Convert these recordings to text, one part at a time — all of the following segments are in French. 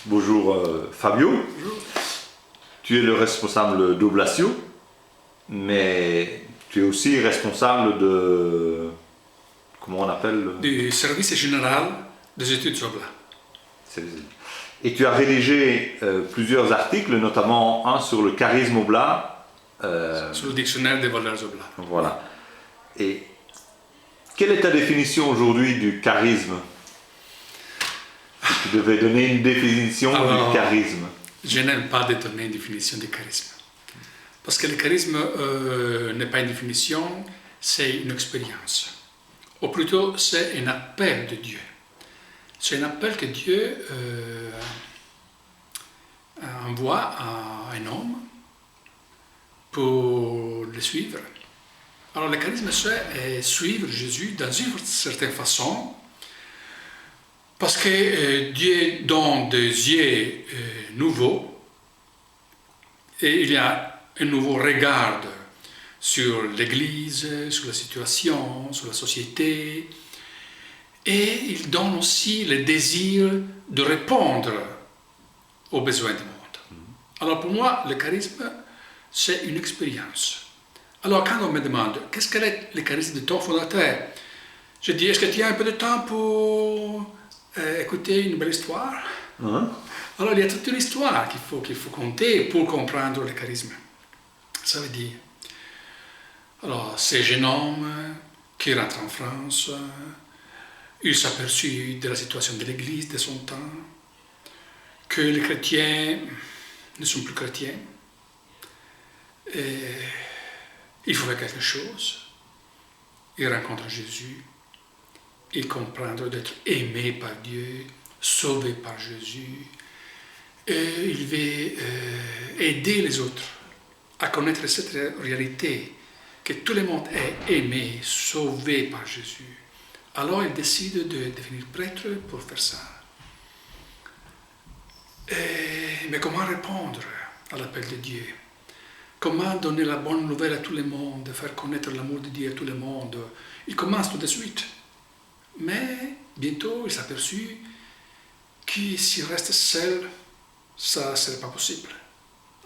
Bonjour Fabio. Bonjour. Tu es le responsable d'Oblatio, mais tu es aussi responsable de... Comment on appelle Du service général des études Oblat. Et tu as rédigé plusieurs articles, notamment un sur le charisme Oblat. Sur le dictionnaire des valeurs Oblat. Voilà. Et quelle est ta définition aujourd'hui du charisme? Si tu devais donner une définition du charisme. Je n'aime pas de donner une définition du charisme. Parce que le charisme n'est pas une définition, c'est une expérience. Ou plutôt, c'est un appel de Dieu. C'est un appel que Dieu envoie à un homme pour le suivre. Alors le charisme, c'est suivre Jésus dans une certaine façon, parce que Dieu donne des yeux nouveaux, et il y a un nouveau regard sur l'Église, sur la situation, sur la société, et il donne aussi le désir de répondre aux besoins du monde. Alors pour moi, le charisme, c'est une expérience. Alors quand on me demande, qu'est-ce que est le charisme de ton fondateur? Je dis, est-ce que tu as un peu de temps pour écouter une belle histoire? Alors il y a toute une histoire qu'il faut compter pour comprendre le charisme. Ça veut dire, alors ces jeunes hommes qui rentrent en France, ils s'aperçurent de la situation de l'Église de son temps, que les chrétiens ne sont plus chrétiens. Et il faut faire quelque chose. Ils rencontrent Jésus. Ils comprennent d'être aimés par Dieu, sauvés par Jésus. Et il veut aider les autres à connaître cette réalité, que tout le monde est aimé, sauvé par Jésus. Alors il décide de devenir prêtre pour faire ça. Mais comment répondre à l'appel de Dieu? Comment donner la bonne nouvelle à tout le monde, faire connaître l'amour de Dieu à tout le monde? Il commence tout de suite. Mais bientôt, il s'aperçut que s'il reste seul, ça ne serait pas possible.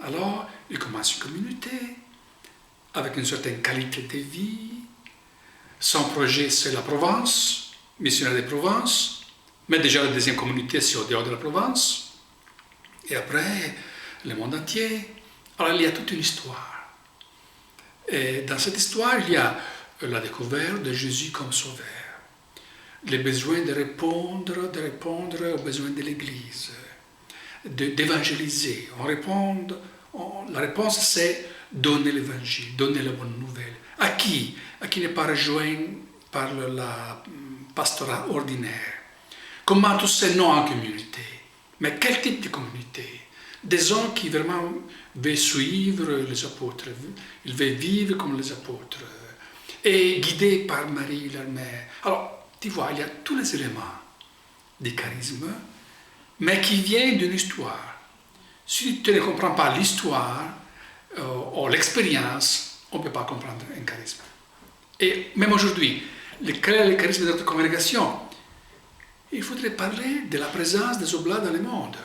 Alors, il commence une communauté avec une certaine qualité de vie. Son projet, c'est la Provence, missionnaire de Provence. Mais déjà, la deuxième communauté, c'est au dehors de la Provence. Et après, le monde entier. Alors, il y a toute une histoire. Et dans cette histoire, il y a la découverte de Jésus comme sauveur. Le besoin de répondre aux besoins de l'Église, d'évangéliser. La réponse, c'est donner l'Évangile, donner la bonne nouvelle. À qui? À qui n'est pas rejoint par la pastorat ordinaire. Comment tous ces noms en communauté? Mais quel type de communauté? Des gens qui vraiment veulent suivre les apôtres, ils veulent vivre comme les apôtres, et guidés par Marie, leur mère. Alors, tu vois, il y a tous les éléments du charisme, mais qui viennent d'une histoire. Si tu ne comprends pas l'histoire ou l'expérience, on ne peut pas comprendre un charisme. Et même aujourd'hui, quel est le charisme de notre congrégation? Il faudrait parler de la présence des Oblats dans le monde.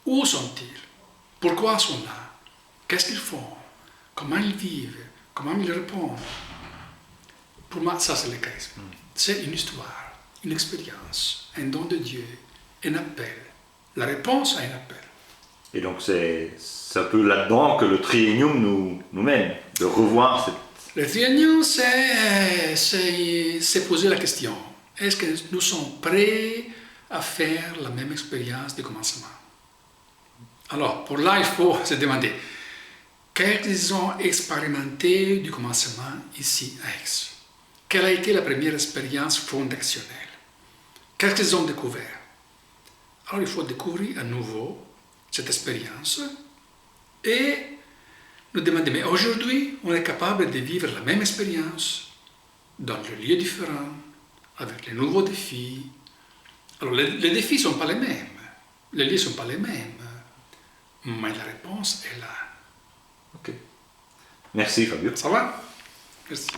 Où sont-ils? Pourquoi ils sont là? Qu'est-ce qu'ils font? Comment ils vivent? Comment ils répondent? Pour moi, ça c'est le charisme. C'est une histoire, une expérience, un don de Dieu, un appel. La réponse à un appel. Et donc c'est un peu là-dedans que le triennium nous mène, de revoir cette... Le triennium, c'est poser la question. Est-ce que nous sommes prêts à faire la même expérience du commencement? Alors, pour là, il faut se demander, qu'est-ce qu'ils ont expérimenté du commencement ici à Aix? Quelle a été la première expérience fondationnelle? Qu'est-ce qu'ils ont découvert? Alors, il faut découvrir à nouveau cette expérience et nous demander, mais aujourd'hui, on est capable de vivre la même expérience dans des lieux différents, avec les nouveaux défis. Alors, les défis ne sont pas les mêmes, les lieux ne sont pas les mêmes, mais la réponse est là. Ok. Merci Fabio. Ça va? Merci.